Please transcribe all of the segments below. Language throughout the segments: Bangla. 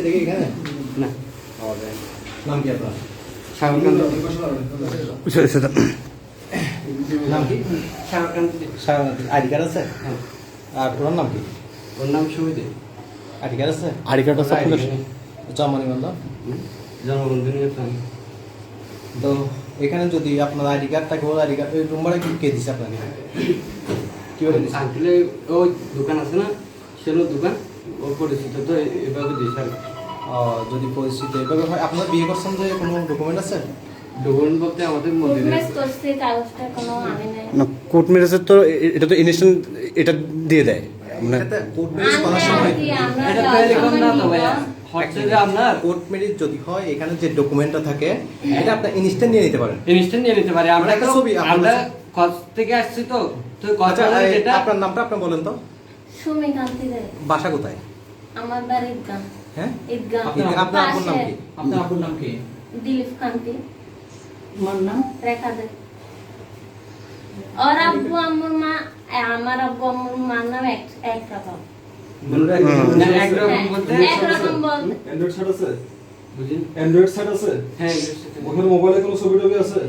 দেখি এখানে না নাম কি আপনার? শাহরুখান নাম কি? শাহরুখান আইডি কার্ড আছে? হ্যাঁ। আর ওনার নাম কি? ওর নাম সুমিত। আইডি কার্ড আছে? আইডি কার্ড আছে আপনাদের? জন্ম নিবন্ধন? জন্মবন্ধন তো এখানে যদি আপনার আইডি কার্ড থাকে, ওর আইডি কার্ড ওই নম্বরে কে দিচ্ছে আপনাকে? কীভাবে দিচ্ছে? আসলে ওই দোকান আছে না, সেলো দোকান, ও পরিচিত তো এভাবে দিয়েছে আর যদি পরিচিত এভাবে হয়, আপনারা বিয়ে করছেন যে কোনো ডকুমেন্ট আছে? ডকুমেন্ট বলতে আমাদের মধ্যে না, কোর্ট ম্যারেজের তো এটা তো ইনস্ট্যান্ট এটা দিয়ে দেয় মানে এটাতে কোর্ট ম্যারেজ করার সময় এটা তো এরকম না তো ভাইয়া, হচ্ছে যে আপনার কোর্ট ম্যারেজ যদি হয়, এখানে যে ডকুমেন্টটা থাকে এটা আপনি ইনস্ট্যান্ট নিয়ে নিতে পারেন। ইনস্ট্যান্ট নিয়ে নিতে পারি। আমরা একটা তো ছবি আমরা কস থেকে আসছি তো আচ্ছা, কক্সবাজার যেটা আপনার নামটা আপনি বলেন তো। সুমিকান্তি দে। বাসা কোথায়? আমার বাড়ি ঈদগাঁ। হ্যাঁ, ঈদগাঁ। আপনার আব্বুর নাম কি? আপনার আব্বুর নাম কি? দিলীপ কান্তি। আমার নাম রেখা দে। और अब्बू अम्मूर माँ আমার আব্বু আম্মুর মার নাম এক রকম। না, একরকম বলতে এক রকম বলতে অ্যান্ড্রয়েড সেট আছে? বুঝিন? অ্যান্ড্রয়েড সেট আছে? হ্যাঁ, ওখানে মোবাইলে কোনো ছবি টবি আছে?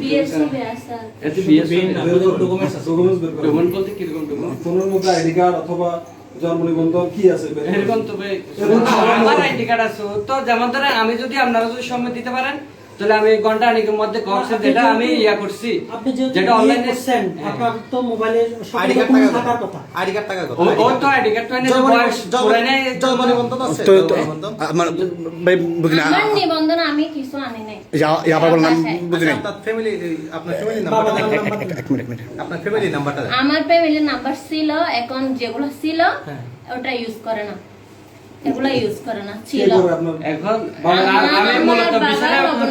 বিয়ের ছবি আছে। এতে বিয়ে ডকুমেন্টস আছে? ডকুমেন্টস বের করো। ডকুমেন্ট বলতে কিরকম ডকুমেন্ট? ফোনের মধ্যে আইডি কার্ড অথবা জন্ম নিবন্ধন কি আছে বের করো। এরকম তবে আমার আইডি কার্ড আছে তো, যেমন ধরে আমি যদি আপনারা যদি সম্মতি দিতে পারেন তাহলে আমি ঘন্টা আনিকের মধ্যে কক্সে যেটা আমি ইয়া করছি, আপনি যেটা যেটা অনলাইনে করছেন আপনার তো মোবাইলে সব আইডি কার্ড ডকুমেন্ট থাকার থাকার কথা। কথা। আইডি কার্ড থাকার কথা। ও তো আইডি কার্ড তো এনে বয়স পুরানে জন্ম নিবন্ধন আছে? তো জন্ম নিবন্ধন? আমার ভাই বুঝি না, আমার নিবন্ধন আমি কিছু আনি নাই। আবার বললাম বুঝি না। আচ্ছা, আপনার ফ্যামিলি বাবা নাম্বারটা নাম দেন। নাম্বার দেন। এক মিনিট আপনার ফ্যামিলি নাম্বারটা দেন। আমার ফ্যামিলির নাম্বার ছিল, এখন যেগুলো ছিল হ্যাঁ। ওটা ইউজ করে না, এগুলো ইউজ করে না, কে ছিল। করে আপনার? এখন আমার আমি মূলত বাবার বিষয়টা বাবার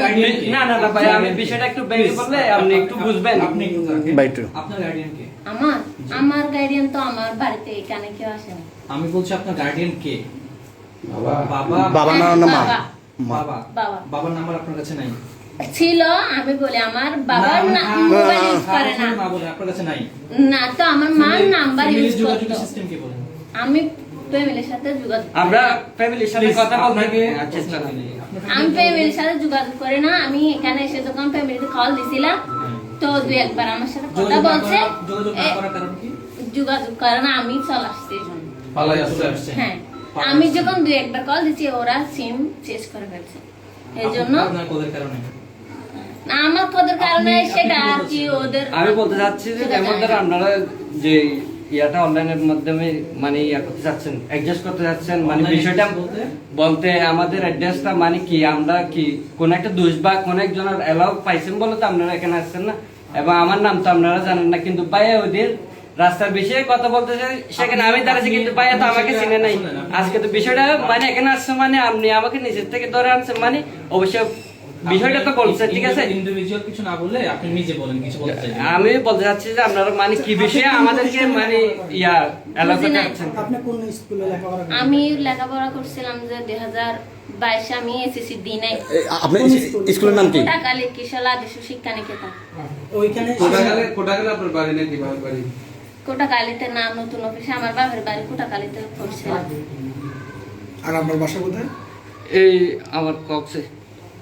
না না না ভাই, আমি বিষয়টা একটু ভেঙে বললে আপনি একটু বুঝবেন। আপনি একটু থাকেন। ভাই একটু। আপনার গার্ডিয়ান কে? আমার গার্ডিয়ান তো আমার বাড়িতে এখানে কেউ আসে না। আমি বলছি আপনার গার্ডিয়ান কে? বাবা। বাবা। বাবা না না মা? বাবা। মা। বাবা। বাবা বাবার নাম্বার আপনার কাছে নাই? ছিল, আমি বলি আমার বাবার মোবাইল ইউজ করে না। মা বলে আপনার কাছে নাই? না, তো আমার মার নাম্বার ফ্যামিলি ইউজ যোগাযোগ করতো। সিস্টেম কি বলেন? আমি ফ্যামিলির সাথে যোগাযোগ করি আমরা না। ফ্যামিলির সাথে কথা বলতে আপনাকে চেষ্টা করি। আমি ফ্যামিলির সাথে যোগাযোগ করি না। আমি এখানে এসে যখন ফ্যামিলিতে কল দিছিলাম তো দুই একবার আমার সাথে কথা বলছে, যোগাযোগ না করার কারণ কি? যোগাযোগ করে না, আমি চলে আসছি এই জন্য। পালাই আসছে। হ্যাঁ, আমি যখন দুই একবার কল দিচ্ছি ওরা সিম চেঞ্জ করে ফেলছে, এই জন্য। আপনার কোদের কারণে? না, আমার কদের কারণে সেটা আর কি ওদের। আমি বলতে চাচ্ছি যে যেমন ধরো আপনারা যে ইয়াটা অনলাইনের মাধ্যমে মানে ইয়া করতে চাচ্ছেন, অ্যাডজাস্ট করতে চাচ্ছেন, মানে বিষয়টা বলতে আমাদের অ্যাড্রেসটা মানে কি, আমরা কি কোন একটা দোষ বা কোন একজনের অ্যালাউ পাইছেন বলে তো আপনারা এখানে আসছেন না, এবং আমার নাম তো আপনারা জানেন না, কিন্তু ভাইয়া ওদের রাস্তার বিষয়ে কথা বলতে চাই, সেখানে আমি দাঁড়াচ্ছি কিন্তু ভাইয়া তো আমাকে চিনে নাই। আজকে তো বিষয়টা মানে এখানে আসছে মানে আপনি আমাকে নিজের থেকে ধরে আনছেন, মানে অবশ্যই বিষয়টা তো বলছে, ঠিক আছে। ইন্ডিভিজুয়াল কিছু না বললে আপনি নিজে বলেন কিছু বলতে চাইছেন। আমি বলতে চাচ্ছি যে আপনারা মানে কি বিষয়ে আমাদেরকে মানে ইয়া অ্যালাউ করতে চাচ্ছেন। আপনি কোন স্কুলে লেখাপড়া করেন? আমি লেখাপড়া করছিলাম যে 2022 আমি এসএসসি দিই নাই। আপনি স্কুলের নাম কি? কোটাকালী কিশোর আদর্শ শিক্ষা নিকেতন। ওইখানে কোটাগালে আপনার বাড়ি নাকি বাবার বাড়ি? কোটাকালীতে না, নতুন অফিসে আমার বাবার বাড়ি কোটাকালীতে পড়ছিলাম। আর আপনার বাসা কোথায়? এই আমার কক্সে।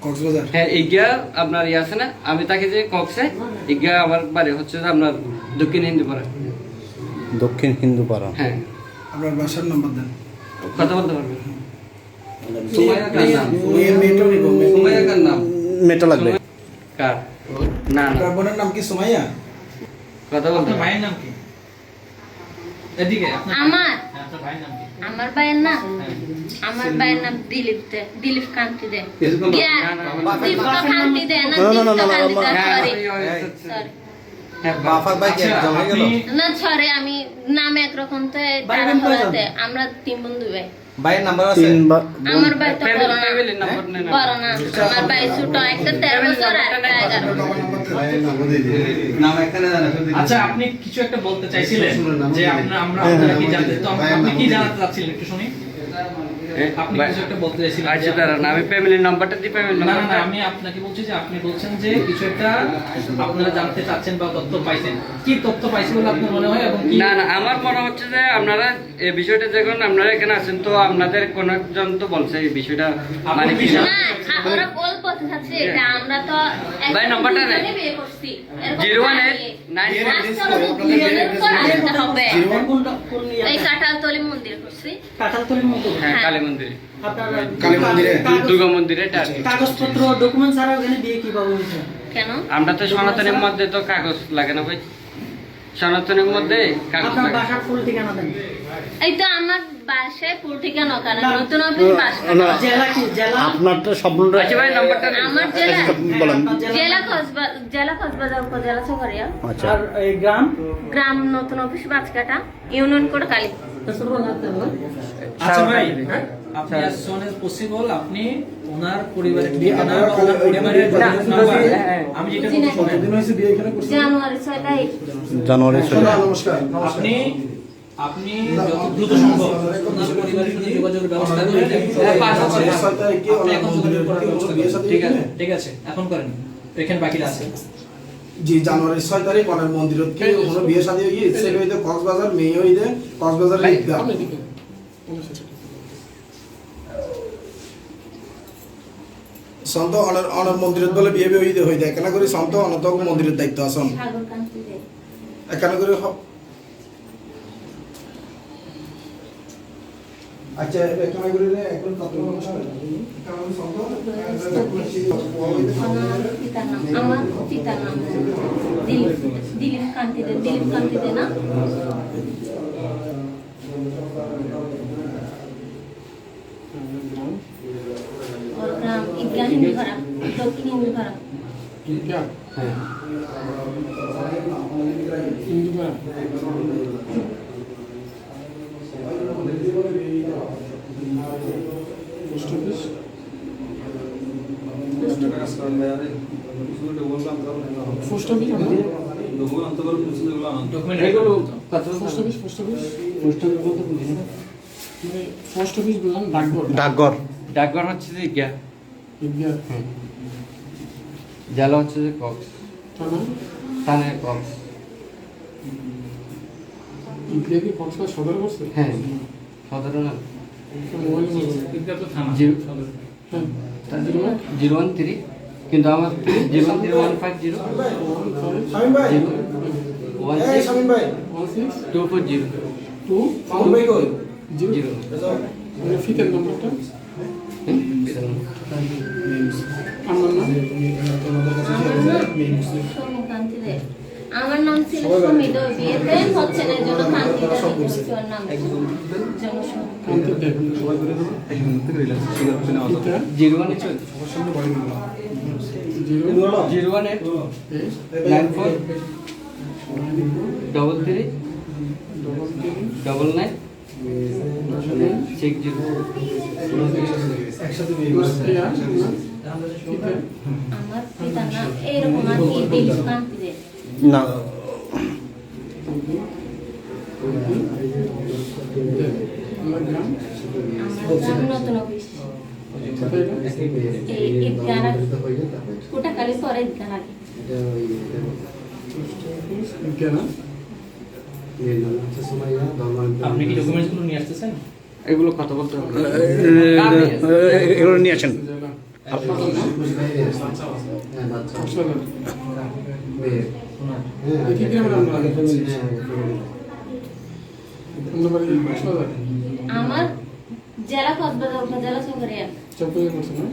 কক্সবাজার? হ্যাঁ, ইগা আপনার ইয়ে আছে না, আমি তাকে যে কক্সে, ইগা আমার বাড়ি হচ্ছে যে আপনার দক্ষিণ হিন্দুপাড়া। দক্ষিণ হিন্দু পাড়া। হ্যাঁ, আপনার বাসার নাম্বার দেন। কথা বলতে পারবেন? মেটা লাগবে। কার? না না, আপনার বোনের নাম কি সুমাইয়া? কথা বলতে আপনার ভাইয়ের নাম কি? এদিকে আপনার আমার হ্যাঁ, আপনার ভাইয়ের নাম কি? আমার ভাইয়ের নাম, আমার ভাইয়ের নাম দিলীপ কান্তি দে। দীপ্ত কান্তি দে না, দীপ্ত কান্তি দে, সরি। হ্যাঁ, বাফার ভাই কি একদম হয়ে গেল? না সরি, আমি নাম একরকম তো তারা হলাতে আমরা 3 বন্ধু ভাই। ভাইয়ের নাম্বার আছে? আমার ভাই তো বড় না, ফ্যামিলির নাম্বার নেন। বড় না, আমার ভাই ছোট, একটা 13 বছর আর একটা 11। আচ্ছা, আপনি কিছু একটা বলতে চাইছিলেন যে আমরা আপনারা কি জানতে, তো আপনি কি জানাতে চাচ্ছিলেন একটু শুনি। আপনি ভাই- কিছু একটা বলতে চাইছিলেন যে আচ্ছা দাঁড়ান, আমি ফ্যামিলির নাম্বারটা দিই, ফ্যামিলির না না না, নাম্বারটা আমি আপনাকে বলছি যে আপনি বলছেন যে কিছু একটা আপনারা জানতে চাচ্ছেন বা তথ্য পাইছেন, কি তথ্য পাইছেন বলে আপনার মনে হয় এবং কি না না, আমার মনে হচ্ছে যে আপনারা এই বিষয়টা যখন আপনারা এখানে আছেন তো আপনাদের কোন একজন তো বলছে এই বিষয়টা মানে কি না ওরা বল বলতে চাচ্ছে এটা আমরা তো ভাই, নাম্বারটা নেই। বিয়ে করছি এরকম 018 রাস্তার বিয়ে করে আসতে হবে এই কাঁঠালতলি মন্দির করছি কাঁঠালতলির মতো হ্যাঁ, কালী মন্দিরে, আপনার কালী মন্দিরে? দুর্গা মন্দিরে এটা আর কি। কাগজপত্র ডকুমেন্ট ছাড়া ওখানে বিয়ে কিভাবে হয়েছে? কেন আমরা তো সনাতনের মধ্যে তো কাগজ লাগে না ভাই, সনাতনের মধ্যে কাগজ আপনার লাগে। বাসার ফুল ঠিকানা দেন। এই তো আমার বাসায় পুরো ঠিকানা কারণ নতুন অফিস বাসা জেলা কি জেলা? আপনার তো স্বপ্নটা আচ্ছা ভাই, নাম্বারটা নেন। আমার জেলা বলেন। আপনার জেলা কক্সবাজার উপজেলা চকরিয়া আচ্ছা, আর এই গ্রাম গ্রাম নতুন অফিস বাজকাটা ইউনিয়ন কোড কালী আচ্ছা ভাই, হ্যাঁ? আপনি as soon as possible আপনি ওনার পরিবারের ঠিকানা বা ওনার পরিবারের নাম্বার আমি যেটা বলছি শোনেন। কতদিন হয়েছে বিয়ে এখানে করছেন? জানুয়ারি 6 তারিখ জানুয়ারি নমস্কার নমস্কার। আপনি আপনি যত দ্রুত সম্ভব ওনার পরিবারের সাথে যোগাযোগের ব্যবস্থা করেন। জানুয়ারি 6 তারিখে আপনি ওনার এখন মন্দিরের যোগাযোগ করার কোনো ব্যবস্থা বিয়ে করেন। শাদী ঠিক আছে, এখানে? ঠিক আছে, এখন করেন, এখানে বাকিরা আছে। জি জানুয়ারি 6 তারিখ ওনার মন্দিরত কি কোনো বিয়ে শাদী হই ছেলে হইতে কক্সবাজার মেয়ে হইতে কক্সবাজার ঈদগাহ সন্ত অনার মন্দিরত বলে বিয়ে বিয়ে হইতে হইতে এখানে করে সন্ত অনত মন্দিরের দায়িত্ব আছেন সাগর কান্তিতে এখানে করে আচ্ছা এখানে করে এখন কত নমস্কার এখানে সন্ত আমার পিতার নাম দিলীপ কান্তিতে না ওর গ্রাম ঈদগাহ হিন্দু ঘরা দক্ষিণ হিন্দু ঘরা ডকুমেন্ট এগুলো কত পোস্ট অফিস বললাম ডাকঘর ডাকঘর। ডাকঘর হচ্ছে যে গিয়া, জেলা হচ্ছে যে কক্স, থানা কক্স। ইন্ডিয়া কি কক্সবাজার সদর করছে? হ্যাঁ, সাধারণ মোবাইল ঈদগাহ তো থানা। জিরো হ্যাঁ 013 কিন্তু আমার 01315 শামিম ভাই 016 এই শামিম ভাই 240 শামিম ভাই কই 0 ফিতের নম্বরটা আমার নাম সৌমি কান্তিতে আমার নাম ছিল সমিত ওই বিয়েতে হচ্ছে না জন্য কান্তিতে রেখেছি ওর নাম জনসংখ্যা কান্তি দেব জিরো 1 জিরো 01 94 33 99 60 একসাথে বিয়ে করছে আমার পিতার নাম এইরকম আর কি দিলীপ কান্তিতে না, আমার গ্রাম আমার গ্রাম নতুন অফিস এই ঈদগাহ কোটা কালী পরে ঈদগাহ লাগে কেনা আপনি কি ডকুমেন্টস গুলো নিয়ে আসতেছেন? এগুলো কথা বলতে হবে। এগুলো নিয়ে আসেন। জেলা কক্সবাজার কি গ্রামের আমরা বাড়ি কক্সবাজার আমার জেলা কক্সবাজার উপজেলা চকরিয়া চৌপতি করছে না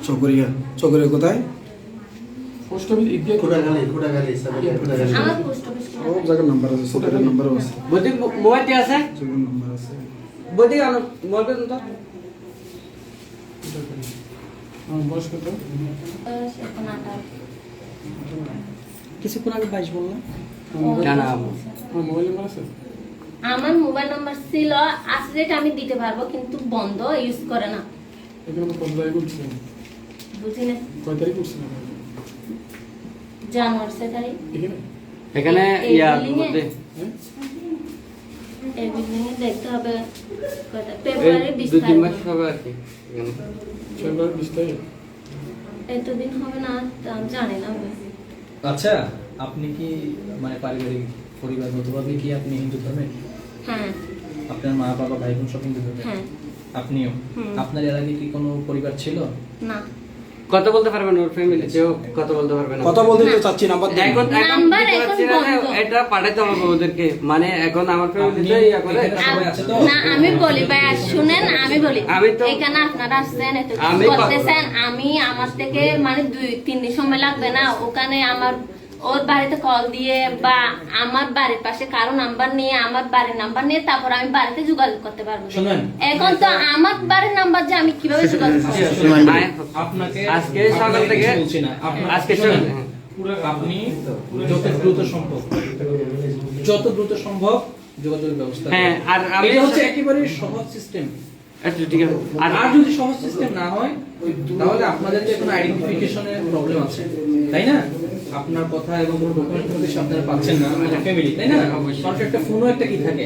চকরিয়া কোথায় পোস্ট অফিস ইন্ডিয়া আমার পোস্ট অফিস ও জায়গার নাম্বার আছে সেটার নাম্বারও আছে বদি মোবাইলটি আছে? সেটার নাম্বার আছে বদি আনো মোবাইল তো আমার বয়স কত? এখন 28 কিছুক্ষণ আগে 22 বললাম। না না আমার মোবাইল নাম্বার আছে? আমার মোবাইল নাম্বার ছিল আছে যেটা আমি দিতে পারবো কিন্তু বন্ধ ইউজ করে না এখানে আমরা কত তারিখ করছিলাম? বুঝি না কয় তারিখ করছিলাম জানুয়ারি 6 তারিখ এখানে? এখানে এই ইয়ার building এ? মধ্যে হ্যাঁ এভরিথিং দেখতে হবে কত এই ফেব্রুয়ারি 20 2-3 তারিখ মাস হবে আর কি এখানে। চেম্বার 20 তারিখ। এতদিন হবে না তা আমি জানি না আমি। আচ্ছা, আপনি কি মানে পারিবারিক পরিবারগতভাবে কি আপনি হিন্দু ধর্মের? হ্যাঁ আপনার মা বাবা ভাই বোন সব হিন্দু ধর্মের? হ্যাঁ আপনিও? হুম। আপনার এর আগে কি কোনো পরিবার ছিল? না কথা বলতে পারবেন ওর ফ্যামিলিতেও কথা বলতে পারবেন কথা বলতে তো চাচ্ছি নাম্বার দেন। এখন নাম্বার দিতে এখন পারছি না, বন্ধ। এটা পাঠাতে হবে ওদেরকে, মানে এখন আমার ফ্যামিলিতে ইয়া করে এখানে সবাই আছে তো? না আমি বলি ভাই শুনেন আমি বলি আমি তো- এখানে আপনারা আসছেন এত কিছু আমি বলতেছেন আমি আমার থেকে মানে 2-3 দিন সময় লাগবে না ওখানে আমার ওর বাড়িতে কল দিয়ে বা আমার বাড়ির পাশে কারো নাম্বার নিয়ে আমার বাড়ির নাম্বার নিয়ে তারপর আমি বাড়িতে যোগাযোগ করতে পারবো শুনেন। এখন তো আমার বাড়ির নাম্বার যে আমি কিভাবে যোগাযোগ করবো আপনাকে আজকে সকাল থেকে কিছু বলছি না। আজকে শুনেন, সকাল আপনি যত দ্রুত সম্ভব যোগাযোগের ব্যবস্থা হ্যাঁ, করুন। আর আমি- এটা হচ্ছে একেবারে সহজ সিস্টেম। আচ্ছা ঠিক আছে। আর যদি সহজ সিস্টেম না হয় তাহলে আপনাদের যে কোনো আইডেন্টিফিকেশনের প্রবলেম আছে, তাই না? আপনার কথা এবং কোনো ডকুমেন্ট আপনারা পাচ্ছেন না, আপনার ফ্যামিলি, তাই না? অবশ্যই। মানুষের একটা ফোনও একটা কি থাকে,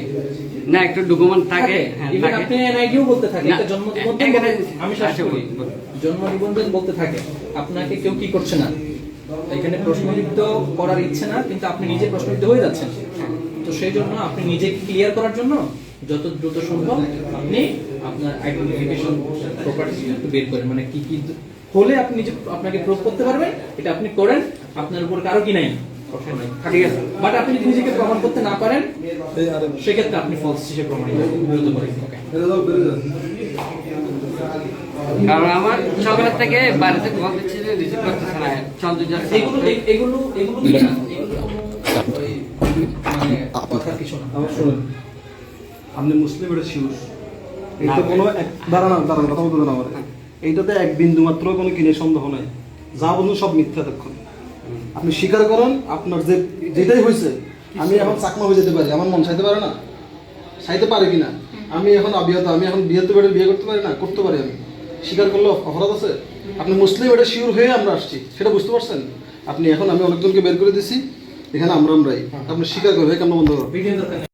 না একটু ডকুমেন্ট থাকে, হ্যাঁ ইভেন থাকে। আপনি এনআইডিও বলতে থাকে, না, একটা জন্ম নিবন্ধন এখানে- আমি শেষ আচ্ছা, করি। বলুন। জন্ম নিবন্ধন বলতে থাকে, আপনাকে কেউ কি করছে না, এখানে প্রশ্নবিদ্ধ করার ইচ্ছে না, কিন্তু আপনি নিজে প্রশ্নবিদ্ধ হয়ে যাচ্ছেন। তো সেই জন্য আপনি নিজেকে ক্লিয়ার করার জন্য যত দ্রুত সম্ভব আপনি আপনার আইডেন্টিফিকেশন প্রপার্টি একটু বের করেন, মানে কি কি হলে আপনি নিজে আপনাকে প্রুভ করতে পারবেন, এটা আপনি করেন, আপনার উপর কারো কি নাই, ঠিক আছে। বাট আপনি যদি নিজেকে প্রমাণ করতে না পারেন সেক্ষেত্রে আপনি ফলস হিসেবে প্রমাণিত করেন। কারণ আমার সকালের থেকে বাড়িতে কল দিচ্ছে যে রিসিভ করতেছে না, চন্দ্র যাচ্ছে। এগুলো এগুলো এগুলো কি না? এগুলো ওই মানে কথার কিছু না। আমার শুনুন, আপনি মুসলিম এটা শিউর, এইটা কোনো দাঁড়ান কথা বলবেন আমার, এইটাতে এক বিন্দু মাত্র কোনো কিনে সন্দেহ নাই, যা বলুন সব মিথ্যা তখন। আপনি স্বীকার করেন আপনার যে যেটাই হয়েছে, আমি এখন চাকমা হয়ে যেতে পারি, আমার মন চাইতে পারে না, চাইতে পারে কিনা, আমি এখন অবিহত, আমি এখন বিয়েতে বেড়ে বিয়ে করতে পারি না, করতে পারি আমি, স্বীকার করলে অপরাধ আছে? আপনি মুসলিম এটা শিওর হয়ে আমরা আসছি, সেটা বুঝতে পারছেন? আপনি এখন আমি অনেকজনকে বের করে দিছি, এখানে আমরাই, আপনি স্বীকার করবে কেমন বন্ধ করো। ভিডিও দরকার নেই।